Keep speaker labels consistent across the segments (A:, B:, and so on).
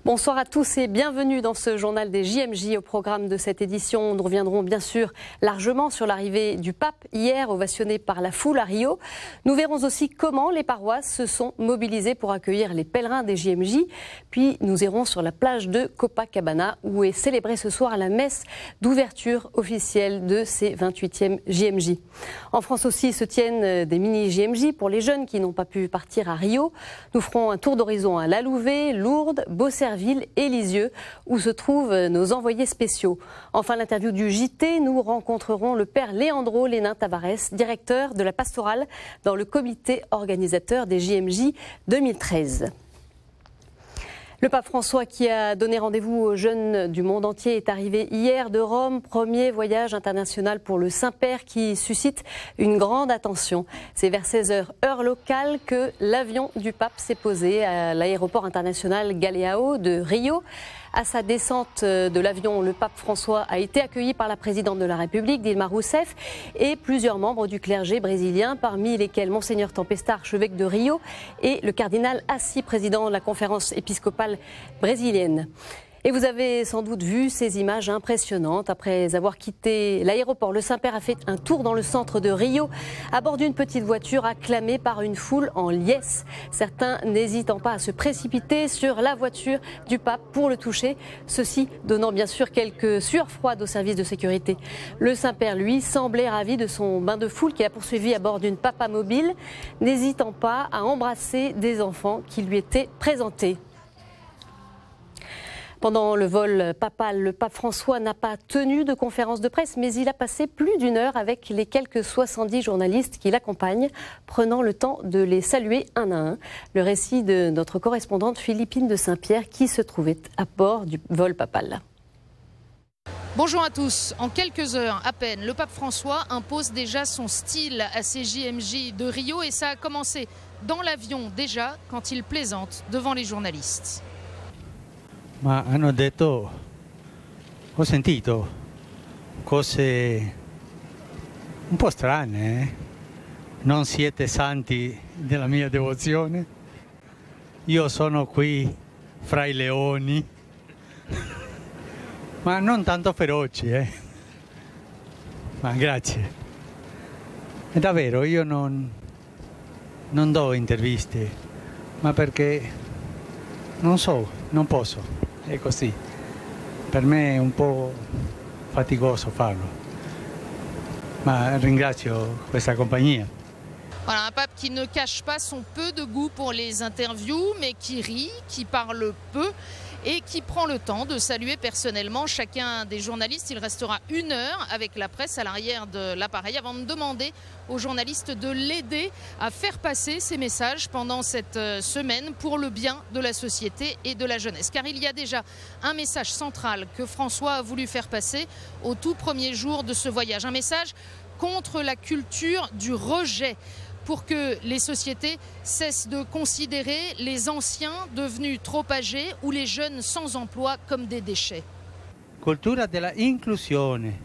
A: Bonsoir à tous et bienvenue dans ce journal des JMJ. Au programme de cette édition, nous reviendrons bien sûr largement sur l'arrivée du pape hier, ovationné par la foule à Rio. Nous verrons aussi comment les paroisses se sont mobilisées pour accueillir les pèlerins des JMJ. Puis nous irons sur la plage de Copacabana où est célébrée ce soir la messe d'ouverture officielle de ces 28e JMJ. En France aussi se tiennent des mini-JMJ pour les jeunes qui n'ont pas pu partir à Rio. Nous ferons un tour d'horizon à La Louvet, Lourdes, Beaucerville et Lisieux, où se trouvent nos envoyés spéciaux. Enfin, l'interview du JT, nous rencontrerons le père Leandro Lénin Tavares, directeur de la pastorale dans le comité organisateur des JMJ 2013. Le pape François, qui a donné rendez-vous aux jeunes du monde entier, est arrivé hier de Rome. Premier voyage international pour le Saint-Père qui suscite une grande attention. C'est vers 16h, heure locale, que l'avion du pape s'est posé à l'aéroport international Galeão de Rio. À sa descente de l'avion, le pape François a été accueilli par la présidente de la République, Dilma Rousseff, et plusieurs membres du clergé brésilien, parmi lesquels Monseigneur Tempesta, archevêque de Rio, et le cardinal Assis, président de la conférence épiscopale brésilienne. Et vous avez sans doute vu ces images impressionnantes. Après avoir quitté l'aéroport, le Saint-Père a fait un tour dans le centre de Rio à bord d'une petite voiture acclamée par une foule en liesse. Certains n'hésitant pas à se précipiter sur la voiture du pape pour le toucher, ceci donnant bien sûr quelques sueurs froides aux services de sécurité. Le Saint-Père, lui, semblait ravi de son bain de foule qu'il a poursuivi à bord d'une papamobile, n'hésitant pas à embrasser des enfants qui lui étaient présentés. Pendant le vol papal, le pape François n'a pas tenu de conférence de presse, mais il a passé plus d'une heure avec les quelques 70 journalistes qui l'accompagnent, prenant le temps de les saluer un à un. Le récit de notre correspondante Philippine de Saint-Pierre qui se trouvait à bord du vol papal.
B: Bonjour à tous. En quelques heures à peine, le pape François impose déjà son style à ces JMJ de Rio et ça a commencé dans l'avion déjà quand il plaisante devant les journalistes.
C: Ma hanno detto, ho sentito cose un po' strane, eh? Non siete santi della mia devozione? Io sono qui fra i leoni, ma non tanto feroci, eh? Ma grazie. E davvero, io non do interviste, ma perché non so, non posso. È così. Per me è un po' faticoso farlo, ma ringrazio questa compagnia.
B: Voilà, un pape qui ne cache pas son peu de goût pour les interviews, mais qui rit, qui parle peu et qui prend le temps de saluer personnellement chacun des journalistes. Il restera une heure avec la presse à l'arrière de l'appareil avant de demander aux journalistes de l'aider à faire passer ces messages pendant cette semaine pour le bien de la société et de la jeunesse. Car il y a déjà un message central que François a voulu faire passer au tout premier jour de ce voyage. Un message contre la culture du rejet, pour que les sociétés cessent de considérer les anciens devenus trop âgés ou les jeunes sans emploi comme des déchets.
C: Cultura della inclusione,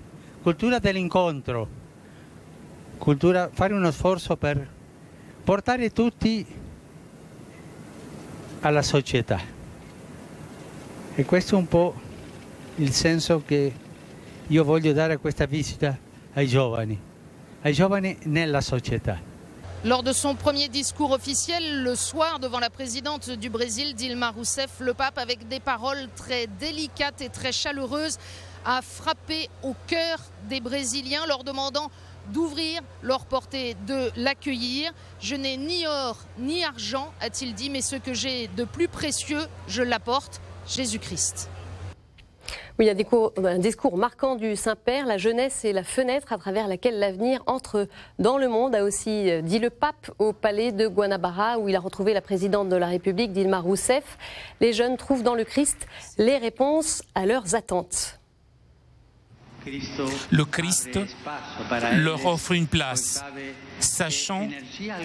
C: cultura dell'incontro, cultura, fare uno sforzo per portare tutti alla società. E questo è un po' il senso che io voglio dare a questa visita ai giovani nella società.
B: Lors de son premier discours officiel, le soir, devant la présidente du Brésil, Dilma Rousseff, le pape, avec des paroles très délicates et très chaleureuses, a frappé au cœur des Brésiliens, leur demandant d'ouvrir leur portée, de l'accueillir. Je n'ai ni or ni argent, a-t-il dit, mais ce que j'ai de plus précieux, je l'apporte, Jésus-Christ.
A: Oui, il y a un discours marquant du Saint-Père. La jeunesse est la fenêtre à travers laquelle l'avenir entre dans le monde, a aussi dit le pape au palais de Guanabara où il a retrouvé la présidente de la République, Dilma Rousseff. Les jeunes trouvent dans le Christ les réponses à leurs attentes.
D: Le Christ leur offre une place, sachant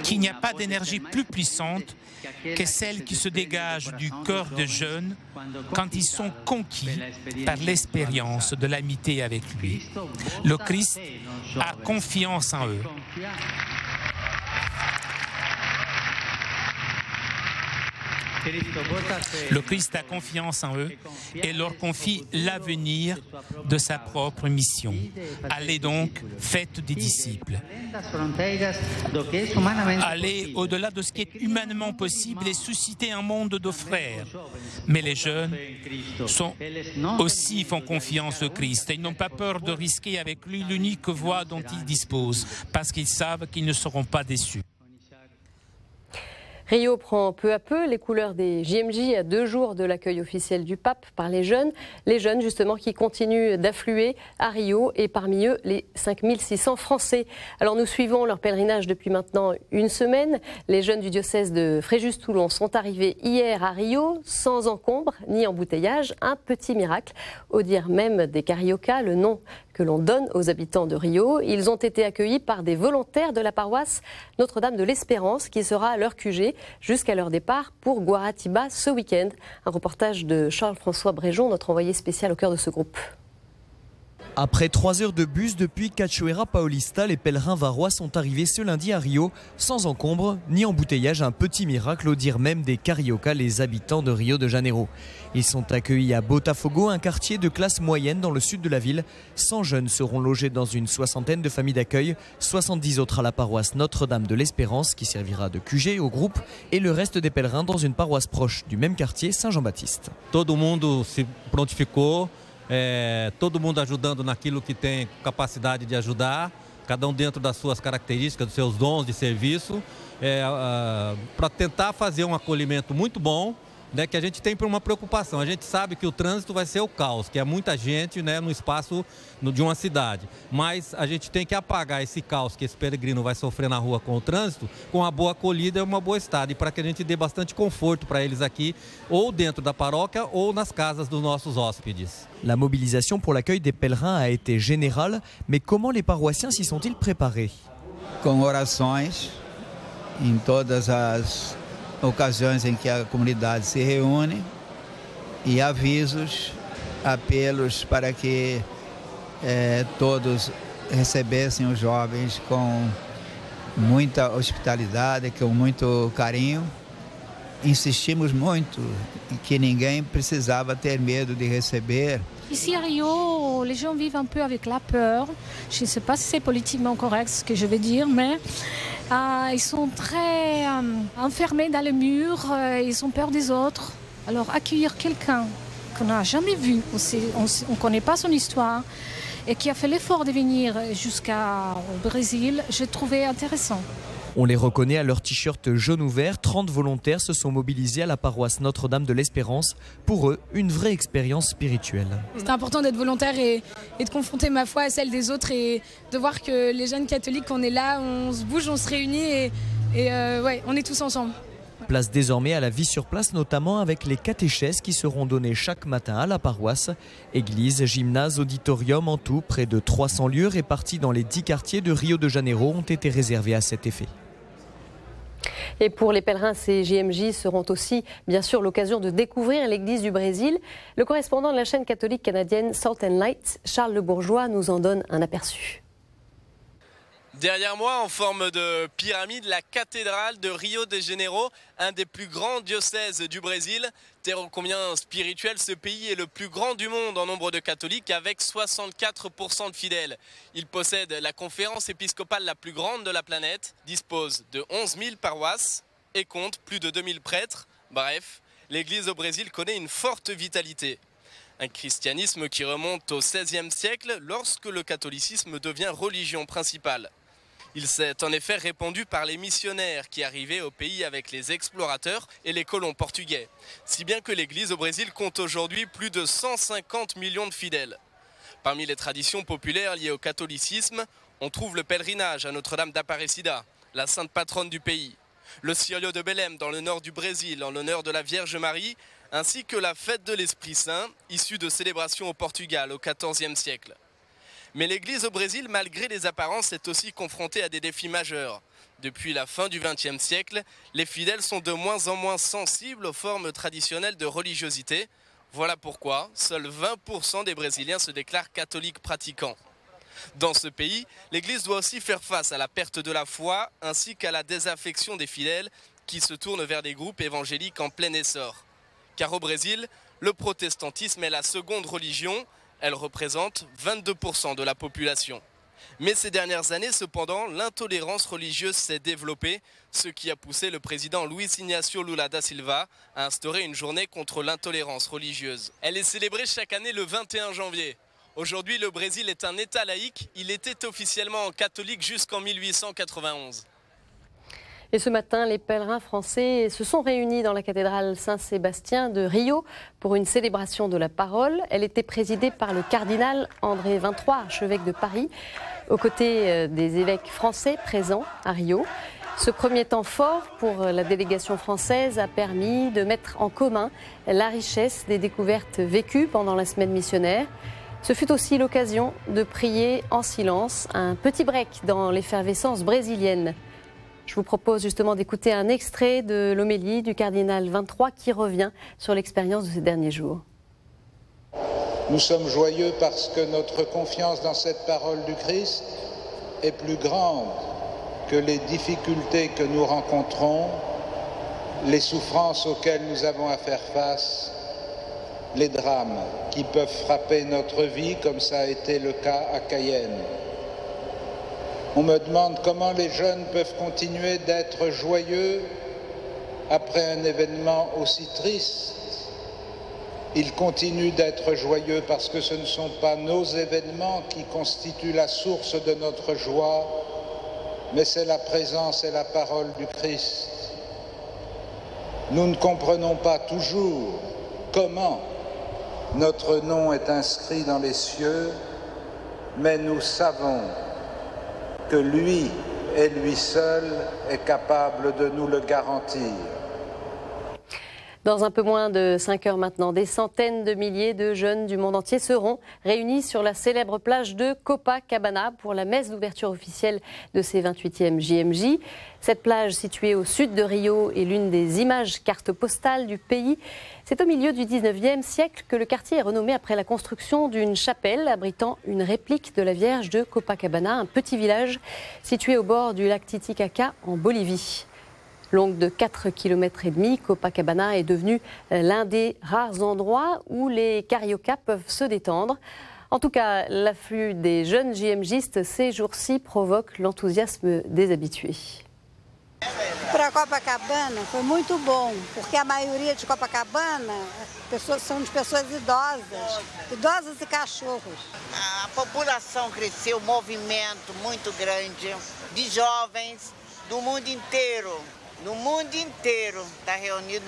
D: qu'il n'y a pas d'énergie plus puissante que celle qui se dégage du cœur des jeunes quand ils sont conquis par l'expérience de l'amitié avec lui. Le Christ a confiance en eux. Le Christ a confiance en eux et leur confie l'avenir de sa propre mission. Allez donc, faites des disciples. Allez au-delà de ce qui est humainement possible et susciter un monde de frères. Mais les jeunes aussi font confiance au Christ et ils n'ont pas peur de risquer avec lui l'unique voie dont ils disposent, parce qu'ils savent qu'ils ne seront pas déçus.
A: Rio prend peu à peu les couleurs des JMJ à 2 jours de l'accueil officiel du pape par les jeunes justement qui continuent d'affluer à Rio et parmi eux les 5600 Français. Alors nous suivons leur pèlerinage depuis maintenant une semaine. Les jeunes du diocèse de Fréjus-Toulon sont arrivés hier à Rio sans encombre ni embouteillage, un petit miracle, au dire même des Cariocas, le nom que l'on donne aux habitants de Rio. Ils ont été accueillis par des volontaires de la paroisse Notre-Dame de l'Espérance qui sera à leur QG jusqu'à leur départ pour Guaratiba ce week-end. Un reportage de Charles-François Bréjon, notre envoyé spécial au cœur de ce groupe.
E: Après 3 heures de bus depuis Cachoeira Paulista, les pèlerins varois sont arrivés ce lundi à Rio, sans encombre ni embouteillage, un petit miracle au dire même des Cariocas, les habitants de Rio de Janeiro. Ils sont accueillis à Botafogo, un quartier de classe moyenne dans le sud de la ville. 100 jeunes seront logés dans une 60aine de familles d'accueil, 70 autres à la paroisse Notre-Dame de l'Espérance qui servira de QG au groupe et le reste des pèlerins dans une paroisse proche du même quartier, Saint-Jean-Baptiste.
F: Todo mundo se prontificou. Todo mundo ajudando naquilo que tem capacidade de ajudar, cada dentro das suas características, dos seus dons de serviço, para tentar fazer acolhimento muito bom, né, que a gente tem por uma preocupação. A gente sabe que o trânsito vai ser o caos, que é muita gente, né, no espaço de uma cidade. Mas a gente tem que apagar esse caos que esse peregrino vai sofrer na rua com o trânsito, com uma boa acolhida e uma boa estada. E para que a gente dê bastante conforto para eles aqui, ou dentro da paróquia, ou nas casas dos nossos hóspedes.
E: La mobilisation pour l'accueil des pèlerins a été générale, mais comment les paroissiens s'y sont-ils préparés?
G: Com orações em todas as ocasiões em que a comunidade se reúne e avisos, apelos para que todos recebessem os jovens com muita hospitalidade, com muito carinho. Insistimos muito que ninguém precisava ter medo de receber.
H: Ici à Rio, les gens vivent un peu avec la peur. Je ne sais pas si c'est politiquement correct ce que je vais dire, mais ils sont très enfermés dans les murs, ils ont peur des autres. Alors accueillir quelqu'un qu'on n'a jamais vu, on ne connaît pas son histoire, et qui a fait l'effort de venir jusqu'au Brésil, j'ai trouvé intéressant.
E: On les reconnaît à leur t-shirt jaune ou vert. 30 volontaires se sont mobilisés à la paroisse Notre-Dame de l'Espérance. Pour eux, une vraie expérience spirituelle.
I: C'est important d'être volontaire et de confronter ma foi à celle des autres et de voir que les jeunes catholiques, on est là, on se bouge, on se réunit et ouais, on est tous ensemble.
E: Place désormais à la vie sur place, notamment avec les catéchèses qui seront données chaque matin à la paroisse. Église, gymnase, auditorium, en tout, près de 300 lieux répartis dans les 10 quartiers de Rio de Janeiro ont été réservés à cet effet.
A: Et pour les pèlerins, ces JMJ seront aussi, bien sûr, l'occasion de découvrir l'église du Brésil. Le correspondant de la chaîne catholique canadienne Salt and Light, Charles Le Bourgeois, nous en donne un aperçu.
J: Derrière moi, en forme de pyramide, la cathédrale de Rio de Janeiro, un des plus grands diocèses du Brésil. Terre ô combien spirituel, ce pays est le plus grand du monde en nombre de catholiques avec 64% de fidèles. Il possède la conférence épiscopale la plus grande de la planète, dispose de 11 000 paroisses et compte plus de 2000 prêtres. Bref, l'église au Brésil connaît une forte vitalité. Un christianisme qui remonte au XVIe siècle lorsque le catholicisme devient religion principale. Il s'est en effet répandu par les missionnaires qui arrivaient au pays avec les explorateurs et les colons portugais. Si bien que l'église au Brésil compte aujourd'hui plus de 150 millions de fidèles. Parmi les traditions populaires liées au catholicisme, on trouve le pèlerinage à Notre-Dame d'Aparecida, la sainte patronne du pays. Le Círio de Belém dans le nord du Brésil en l'honneur de la Vierge Marie, ainsi que la fête de l'Esprit Saint, issue de célébrations au Portugal au XIVe siècle. Mais l'église au Brésil, malgré les apparences, est aussi confrontée à des défis majeurs. Depuis la fin du XXe siècle, les fidèles sont de moins en moins sensibles aux formes traditionnelles de religiosité. Voilà pourquoi seuls 20% des Brésiliens se déclarent catholiques pratiquants. Dans ce pays, l'église doit aussi faire face à la perte de la foi ainsi qu'à la désaffection des fidèles qui se tournent vers des groupes évangéliques en plein essor. Car au Brésil, le protestantisme est la seconde religion, elle représente 22% de la population. Mais ces dernières années, cependant, l'intolérance religieuse s'est développée, ce qui a poussé le président Luiz Inácio Lula da Silva à instaurer une journée contre l'intolérance religieuse. Elle est célébrée chaque année le 21 janvier. Aujourd'hui, le Brésil est un État laïque. Il était officiellement catholique jusqu'en 1891.
A: Et ce matin, les pèlerins français se sont réunis dans la cathédrale Saint-Sébastien de Rio pour une célébration de la parole. Elle était présidée par le cardinal André XXIII, archevêque de Paris, aux côtés des évêques français présents à Rio. Ce premier temps fort pour la délégation française a permis de mettre en commun la richesse des découvertes vécues pendant la semaine missionnaire. Ce fut aussi l'occasion de prier en silence, un petit break dans l'effervescence brésilienne. Je vous propose justement d'écouter un extrait de l'homélie du cardinal XXIII qui revient sur l'expérience de ces derniers jours.
K: Nous sommes joyeux parce que notre confiance dans cette parole du Christ est plus grande que les difficultés que nous rencontrons, les souffrances auxquelles nous avons à faire face, les drames qui peuvent frapper notre vie comme ça a été le cas à Cayenne. On me demande comment les jeunes peuvent continuer d'être joyeux après un événement aussi triste. Ils continuent d'être joyeux parce que ce ne sont pas nos événements qui constituent la source de notre joie, mais c'est la présence et la parole du Christ. Nous ne comprenons pas toujours comment notre nom est inscrit dans les cieux, mais nous savons que lui et lui seul est capable de nous le garantir.
A: Dans un peu moins de 5 heures maintenant, des centaines de milliers de jeunes du monde entier seront réunis sur la célèbre plage de Copacabana pour la messe d'ouverture officielle de ces 28e JMJ. Cette plage située au sud de Rio est l'une des images cartes postales du pays. C'est au milieu du 19e siècle que le quartier est renommé après la construction d'une chapelle abritant une réplique de la Vierge de Copacabana, un petit village situé au bord du lac Titicaca en Bolivie. Longue de 4,5 km, Copacabana est devenue l'un des rares endroits où les cariocas peuvent se détendre. En tout cas, l'afflux des jeunes JMJistes ces jours-ci provoque l'enthousiasme des habitués.
L: Para Copacabana foi muito bom, porque a maioria de Copacabana são de pessoas idosas e cachorros.
M: A população cresceu, um movimento muito grande de jovens do mundo inteiro. No mundo inteiro está reunido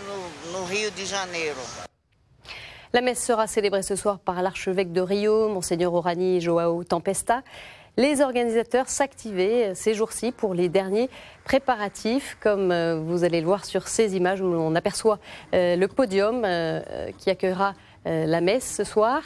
M: no Rio de Janeiro.
A: La messe sera célébrée ce soir par l'archevêque de Rio, Monseigneur Orani João Tempesta. Les organisateurs s'activaient ces jours-ci pour les derniers préparatifs, comme vous allez le voir sur ces images où on aperçoit le podium qui accueillera la messe ce soir.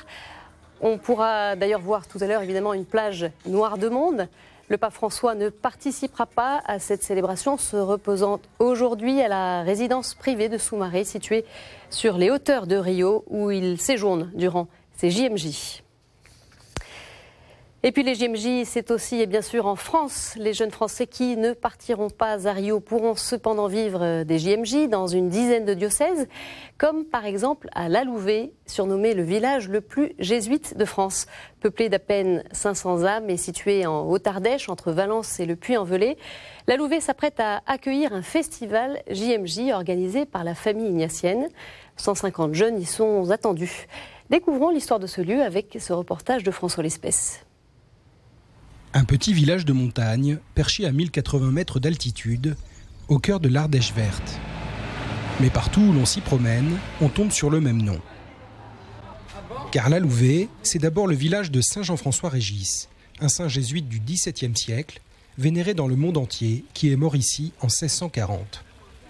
A: On pourra d'ailleurs voir tout à l'heure évidemment une plage noire de monde. Le pape François ne participera pas à cette célébration, se reposant aujourd'hui à la résidence privée de Soumaré, située sur les hauteurs de Rio, où il séjourne durant ses JMJ. Et puis les JMJ, c'est aussi et bien sûr en France. Les jeunes Français qui ne partiront pas à Rio pourront cependant vivre des JMJ dans une dizaine de diocèses, comme par exemple à La Louvet, surnommé le village le plus jésuite de France. Peuplé d'à peine 500 âmes et situé en Haute-Ardèche, entre Valence et le Puy-en-Velay, La Louvet s'apprête à accueillir un festival JMJ organisé par la famille ignatienne. 150 jeunes y sont attendus. Découvrons l'histoire de ce lieu avec ce reportage de François Lespès.
N: Un petit village de montagne, perché à 1080 mètres d'altitude, au cœur de l'Ardèche verte. Mais partout où l'on s'y promène, on tombe sur le même nom. Car La Louvet, c'est d'abord le village de Saint Jean-François-Régis, un saint jésuite du XVIIe siècle, vénéré dans le monde entier, qui est mort ici en 1640.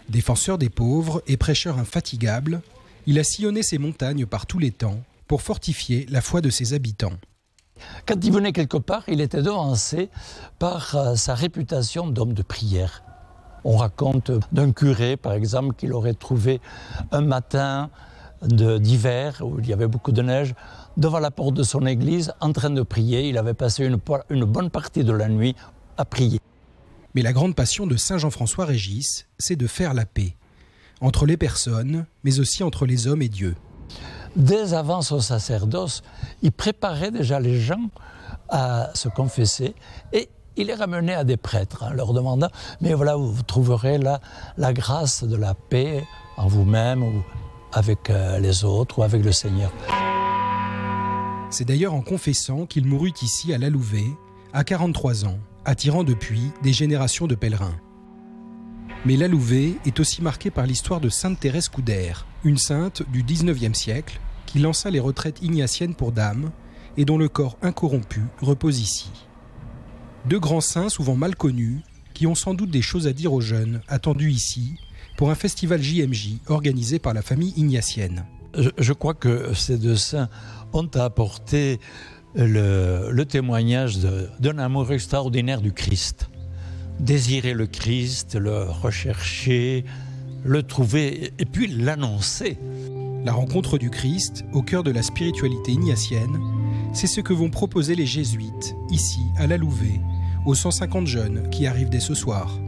N: Défenseur des pauvres et prêcheur infatigable, il a sillonné ces montagnes par tous les temps pour fortifier la foi de ses habitants.
O: Quand il venait quelque part, il était devancé par sa réputation d'homme de prière. On raconte d'un curé, par exemple, qu'il aurait trouvé un matin d'hiver, où il y avait beaucoup de neige, devant la porte de son église, en train de prier. Il avait passé une bonne partie de la nuit à prier.
N: Mais la grande passion de Saint Jean-François Régis, c'est de faire la paix. Entre les personnes, mais aussi entre les hommes et Dieu.
O: Dès avant son sacerdoce, il préparait déjà les gens à se confesser et il les ramenait à des prêtres en leur demandant « Mais voilà, vous trouverez là la grâce de la paix en vous-même ou avec les autres ou avec le Seigneur. »
N: C'est d'ailleurs en confessant qu'il mourut ici à La Louvet, à 43 ans, attirant depuis des générations de pèlerins. Mais La Louvet est aussi marquée par l'histoire de Sainte Thérèse Coudert, une sainte du XIXe siècle qui lança les retraites ignatiennes pour dames et dont le corps incorrompu repose ici. Deux grands saints souvent mal connus qui ont sans doute des choses à dire aux jeunes attendus ici pour un festival JMJ organisé par la famille ignatienne.
O: Je crois que ces deux saints ont apporté le témoignage d'un amour extraordinaire du Christ. Désirer le Christ, le rechercher, le trouver et puis l'annoncer.
N: La rencontre du Christ, au cœur de la spiritualité ignatienne, c'est ce que vont proposer les jésuites, ici, à La Louvet, aux 150 jeunes qui arrivent dès ce soir.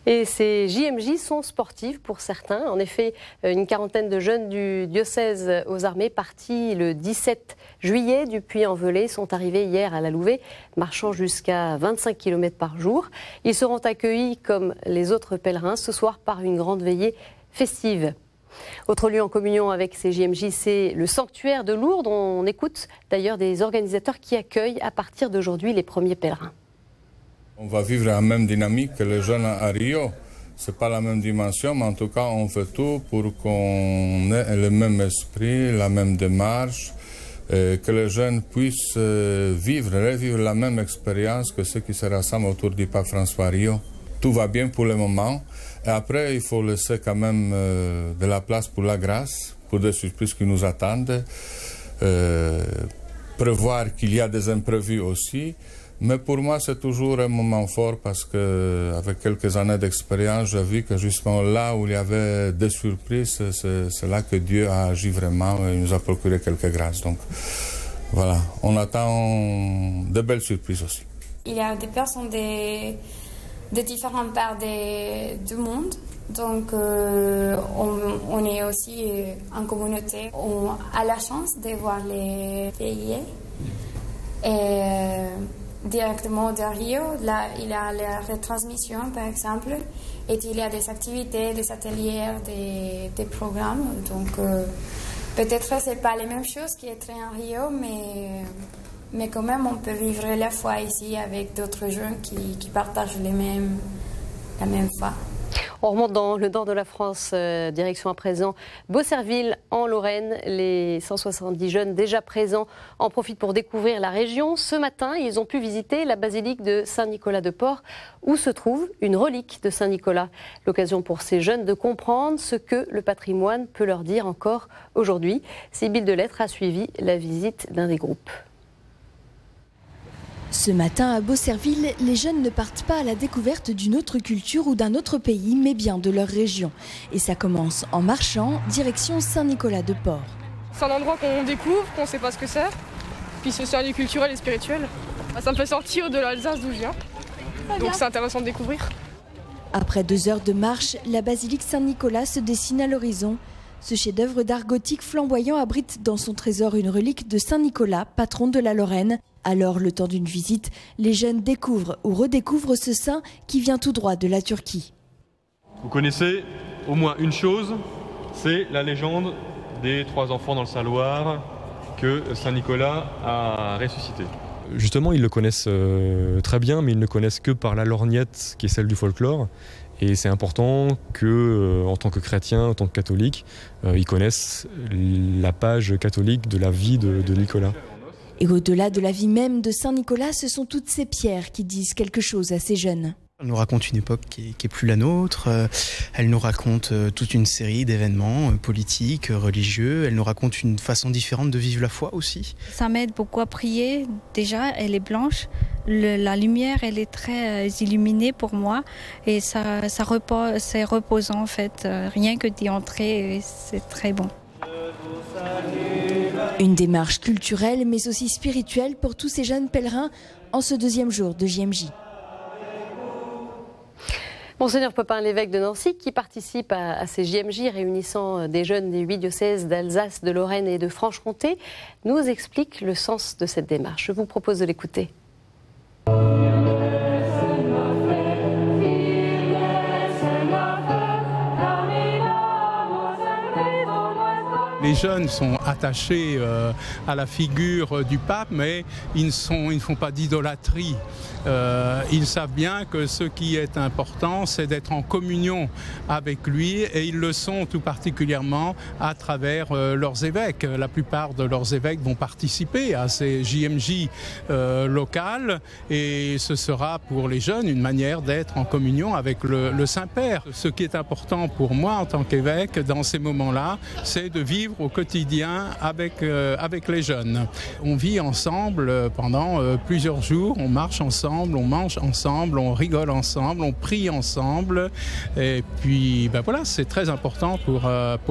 A: Et ces JMJ sont sportifs pour certains. En effet, une quarantaine de jeunes du diocèse aux armées partis le 17 juillet du Puy-en-Velay sont arrivés hier à La Louvet, marchant jusqu'à 25 km par jour. Ils seront accueillis comme les autres pèlerins ce soir par une grande veillée festive. Autre lieu en communion avec ces JMJ, c'est le sanctuaire de Lourdes. On écoute d'ailleurs des organisateurs qui accueillent à partir d'aujourd'hui les premiers pèlerins.
P: On va vivre la même dynamique que les jeunes à Rio. Ce n'est pas la même dimension, mais en tout cas, on fait tout pour qu'on ait le même esprit, la même démarche, que les jeunes puissent revivre la même expérience que ceux qui se rassemblent autour du pape François Rio. Tout va bien pour le moment. Et après, il faut laisser quand même de la place pour la grâce, pour des surprises qui nous attendent. Prévoir qu'il y a des imprévus aussi. Mais pour moi, c'est toujours un moment fort parce qu'avec quelques années d'expérience, j'ai vu que justement là où il y avait des surprises, c'est là que Dieu a agi vraiment et nous a procuré quelques grâces. Donc voilà, on attend de belles surprises aussi.
Q: Il y a des personnes de différentes parts du monde. Donc, on est aussi en communauté. On a la chance de voir les pays. Et directement de Rio, là, il y a la retransmission, par exemple. Et il y a des activités, des ateliers, des programmes. Donc, peut-être que ce n'est pas les mêmes choses qui être en Rio, mais quand même, on peut vivre la foi ici avec d'autres jeunes qui partagent la même foi.
A: On remonte dans le nord de la France, direction à présent Beaucerville en Lorraine. Les 170 jeunes déjà présents en profitent pour découvrir la région. Ce matin, ils ont pu visiter la basilique de Saint-Nicolas-de-Port où se trouve une relique de Saint-Nicolas. L'occasion pour ces jeunes de comprendre ce que le patrimoine peut leur dire encore aujourd'hui. Sybille Delettre a suivi la visite d'un des groupes.
R: Ce matin à Beaucerville, les jeunes ne partent pas à la découverte d'une autre culture ou d'un autre pays, mais bien de leur région. Et ça commence en marchant, direction Saint-Nicolas-de-Port.
I: C'est un endroit qu'on découvre, qu'on ne sait pas ce que c'est. Puis c'est un lieu culturel et spirituel. Ça me fait sortir de l'Alsace d'où je viens. Donc c'est intéressant de découvrir.
R: Après 2 heures de marche, la basilique Saint-Nicolas se dessine à l'horizon. Ce chef-d'œuvre d'art gothique flamboyant abrite dans son trésor une relique de Saint-Nicolas, patron de la Lorraine. Alors, le temps d'une visite, les jeunes découvrent ou redécouvrent ce saint qui vient tout droit de la Turquie.
S: Vous connaissez au moins une chose, c'est la légende des 3 enfants dans le Saint-Loire que Saint-Nicolas a ressuscité. Justement, ils le connaissent très bien, mais ils ne connaissent que par la lorgnette qui est celle du folklore. Et c'est important que, en tant que chrétien, en tant que catholique, ils connaissent la page catholique de la vie de Nicolas.
R: Et au-delà de la vie même de Saint-Nicolas, ce sont toutes ces pierres qui disent quelque chose à ces jeunes.
T: Elle nous raconte une époque qui est plus la nôtre, elle nous raconte toute une série d'événements politiques, religieux, elle nous raconte une façon différente de vivre la foi aussi.
U: Ça m'aide beaucoup à prier, déjà elle est blanche, la lumière elle est très illuminée pour moi et c'est reposant en fait, rien que d'y entrer c'est très bon.
R: Une démarche culturelle mais aussi spirituelle pour tous ces jeunes pèlerins en ce 2e jour de JMJ.
A: Monseigneur Popin, l'évêque de Nancy, qui participe à ces JMJ réunissant des jeunes des 8 diocèses d'Alsace, de Lorraine et de Franche-Comté, nous explique le sens de cette démarche. Je vous propose de l'écouter.
C: Les jeunes sont attachés à la figure du pape, mais ils ne font pas d'idolâtrie. Ils savent bien que ce qui est important, c'est d'être en communion avec lui, et ils le sont tout particulièrement à travers leurs évêques. La plupart de leurs évêques vont participer à ces JMJ locales, et ce sera pour les jeunes une manière d'être en communion avec le Saint-Père. Ce qui est important pour moi en tant qu'évêque dans ces moments-là, c'est de vivre au quotidien avec les jeunes. On vit ensemble pendant plusieurs jours, on marche ensemble, on mange ensemble, on rigole ensemble, on prie ensemble. Et puis voilà, c'est très important pour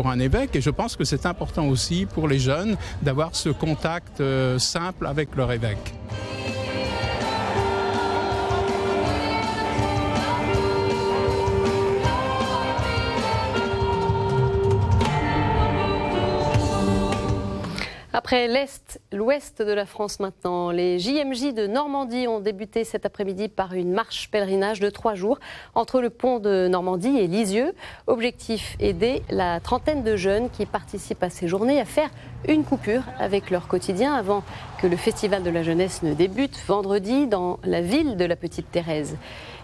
C: un évêque, et je pense que c'est important aussi pour les jeunes d'avoir ce contact simple avec leur évêque.
A: Après l'Est, l'Ouest de la France maintenant, les JMJ de Normandie ont débuté cet après-midi par une marche pèlerinage de 3 jours entre le pont de Normandie et Lisieux. Objectif, aider la trentaine de jeunes qui participent à ces journées à faire une coupure avec leur quotidien avant que le Festival de la jeunesse ne débute vendredi dans la ville de la Petite Thérèse.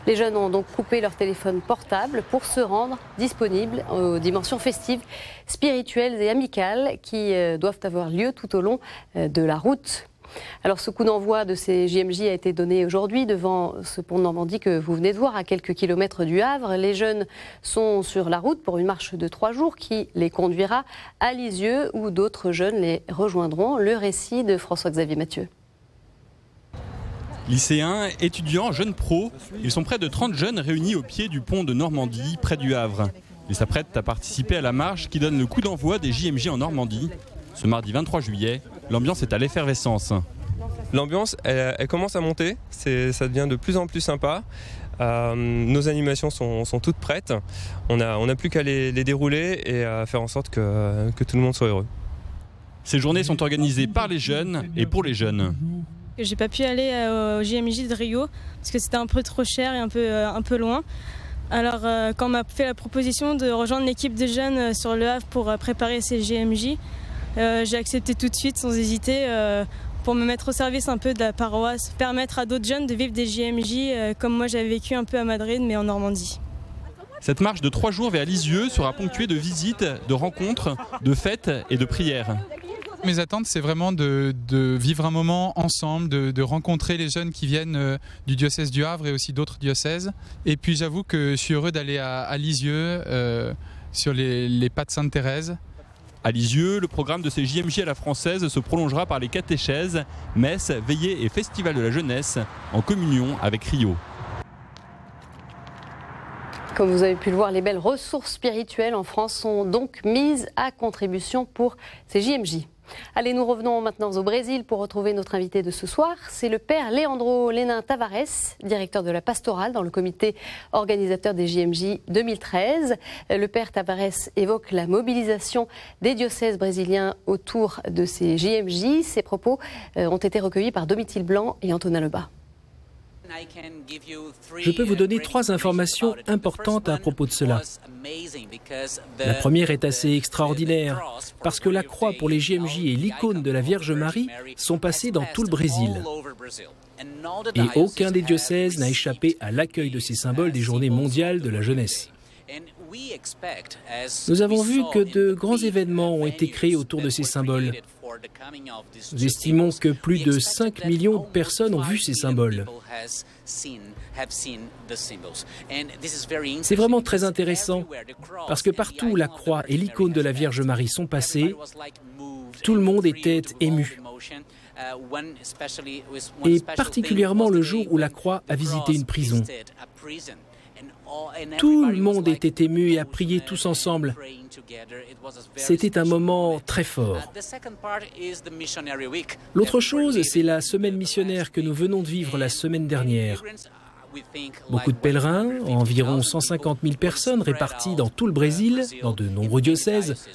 A: Les jeunes ont donc coupé leur téléphone portable pour se rendre disponibles aux dimensions festives, spirituelles et amicales qui doivent avoir lieu tout au long de la route. Alors ce coup d'envoi de ces JMJ a été donné aujourd'hui devant ce pont de Normandie que vous venez de voir à quelques kilomètres du Havre. Les jeunes sont sur la route pour une marche de 3 jours qui les conduira à Lisieux où d'autres jeunes les rejoindront. Le récit de François-Xavier Mathieu.
V: Lycéens, étudiants, jeunes pros, ils sont près de 30 jeunes réunis au pied du pont de Normandie, près du Havre. Ils s'apprêtent à participer à la marche qui donne le coup d'envoi des JMJ en Normandie. Ce mardi 23 juillet, l'ambiance est à l'effervescence.
W: L'ambiance, elle commence à monter, ça devient de plus en plus sympa. Nos animations sont toutes prêtes. On n'a plus qu'à les dérouler et à faire en sorte que tout le monde soit heureux.
V: Ces journées sont organisées par les jeunes et pour les jeunes.
X: J'ai pas pu aller au JMJ de Rio parce que c'était un peu trop cher et un peu loin. Alors quand on m'a fait la proposition de rejoindre l'équipe de jeunes sur le Havre pour préparer ces JMJ, j'ai accepté tout de suite sans hésiter pour me mettre au service un peu de la paroisse, permettre à d'autres jeunes de vivre des JMJ comme moi j'avais vécu un peu à Madrid mais en Normandie.
V: Cette marche de 3 jours vers Lisieux sera ponctuée de visites, de rencontres, de fêtes et de prières.
Y: Mes attentes, c'est vraiment de vivre un moment ensemble, de rencontrer les jeunes qui viennent du diocèse du Havre et aussi d'autres diocèses. Et puis j'avoue que je suis heureux d'aller à Lisieux, sur les pas de Sainte-Thérèse.
V: À Lisieux, le programme de ces JMJ à la française se prolongera par les catéchèses, messes, veillées et festivals de la jeunesse en communion avec Rio.
A: Comme vous avez pu le voir, les belles ressources spirituelles en France sont donc mises à contribution pour ces JMJ. Allez, nous revenons maintenant au Brésil pour retrouver notre invité de ce soir. C'est le père Leandro Lenin Tavares, directeur de la pastorale dans le comité organisateur des JMJ 2013. Le père Tavares évoque la mobilisation des diocèses brésiliens autour de ces JMJ. Ces propos ont été recueillis par Domitil Blanc et Antonin Lebas.
Z: Je peux vous donner 3 informations importantes à propos de cela. La première est assez extraordinaire, parce que la croix pour les JMJ et l'icône de la Vierge Marie sont passées dans tout le Brésil. Et aucun des diocèses n'a échappé à l'accueil de ces symboles des Journées mondiales de la jeunesse. Nous avons vu que de grands événements ont été créés autour de ces symboles. Nous estimons que plus de 5 millions de personnes ont vu ces symboles. C'est vraiment très intéressant, parce que partout où la croix et l'icône de la Vierge Marie sont passées, tout le monde était ému. Et particulièrement le jour où la croix a visité une prison. Tout le monde était ému et a prié tous ensemble. C'était un moment très fort. L'autre chose, c'est la semaine missionnaire que nous venons de vivre la semaine dernière. Beaucoup de pèlerins, environ 150 000 personnes réparties dans tout le Brésil, dans de nombreux diocèses,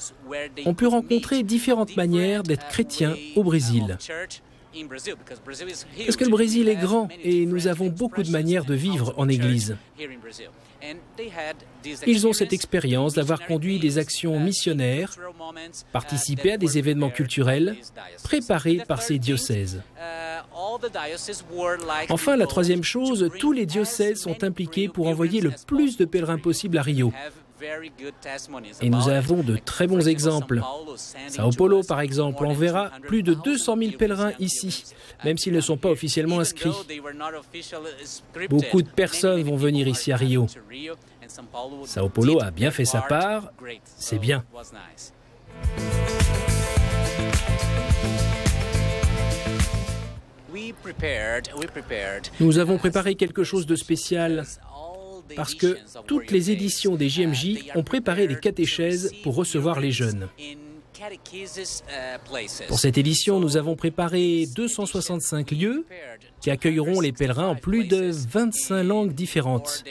Z: ont pu rencontrer différentes manières d'être chrétiens au Brésil. Parce que le Brésil est grand et nous avons beaucoup de manières de vivre en Église. Ils ont cette expérience d'avoir conduit des actions missionnaires, participé à des événements culturels préparés par ces diocèses. Enfin, la troisième chose, tous les diocèses sont impliqués pour envoyer le plus de pèlerins possible à Rio. Et nous avons de très bons exemples. São Paulo, par exemple, enverra plus de 200 000 pèlerins ici, même s'ils ne sont pas officiellement inscrits. Beaucoup de personnes vont venir ici à Rio. São Paulo a bien fait sa part, c'est bien. Nous avons préparé quelque chose de spécial. Parce que toutes les éditions des JMJ ont préparé des catéchèses pour recevoir les jeunes. Pour cette édition, nous avons préparé 265 lieux qui accueilleront les pèlerins en plus de 25 langues différentes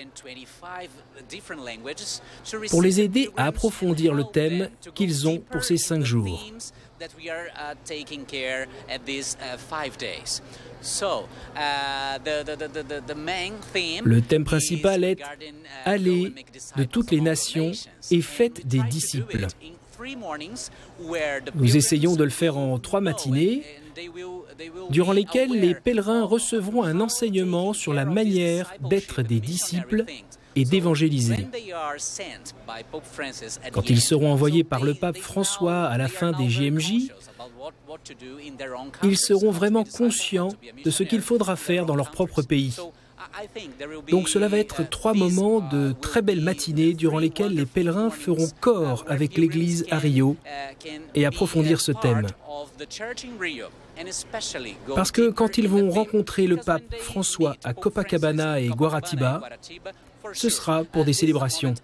Z: pour les aider à approfondir le thème qu'ils ont pour ces 5 jours. Le thème principal est « Allez de toutes les nations et faites des disciples ». Nous essayons de le faire en 3 matinées, durant lesquelles les pèlerins recevront un enseignement sur la manière d'être des disciples et d'évangéliser. Quand ils seront envoyés par le pape François à la fin des JMJ, ils seront vraiment conscients de ce qu'il faudra faire dans leur propre pays. Donc cela va être 3 moments de très belles matinées durant lesquelles les pèlerins feront corps avec l'Église à Rio et approfondir ce thème. Parce que quand ils vont rencontrer le pape François à Copacabana et Guaratiba, ce sera pour des célébrations.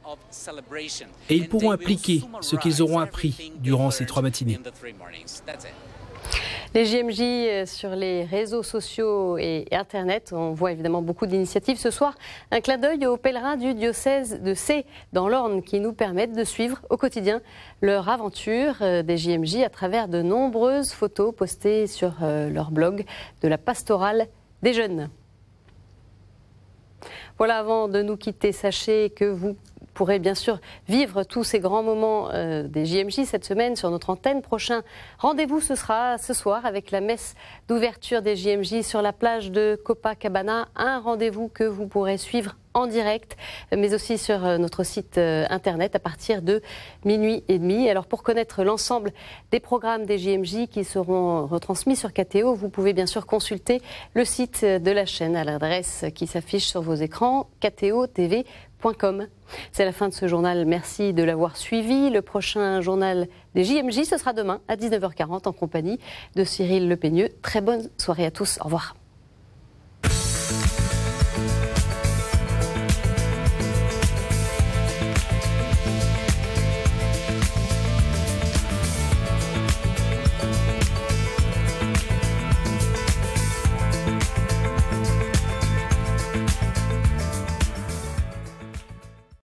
Z: Et ils pourront appliquer ce qu'ils auront appris durant ces 3 matinées.
A: Les JMJ sur les réseaux sociaux et Internet, on voit évidemment beaucoup d'initiatives. Ce soir, un clin d'œil aux pèlerins du diocèse de Sées dans l'Orne qui nous permettent de suivre au quotidien leur aventure des JMJ à travers de nombreuses photos postées sur leur blog de la pastorale des jeunes. Voilà, avant de nous quitter, sachez que vous pourrez bien sûr vivre tous ces grands moments des JMJ cette semaine sur notre antenne. Prochain rendez-vous, ce sera ce soir avec la messe d'ouverture des JMJ sur la plage de Copacabana. Un rendez-vous que vous pourrez suivre en direct, mais aussi sur notre site internet à partir de 00h30. Alors pour connaître l'ensemble des programmes des JMJ qui seront retransmis sur KTO, vous pouvez bien sûr consulter le site de la chaîne à l'adresse qui s'affiche sur vos écrans, ktotv.com. C'est la fin de ce journal, merci de l'avoir suivi. Le prochain journal des JMJ, ce sera demain à 19h40 en compagnie de Cyril Lepeigneux. Très bonne soirée à tous, au revoir.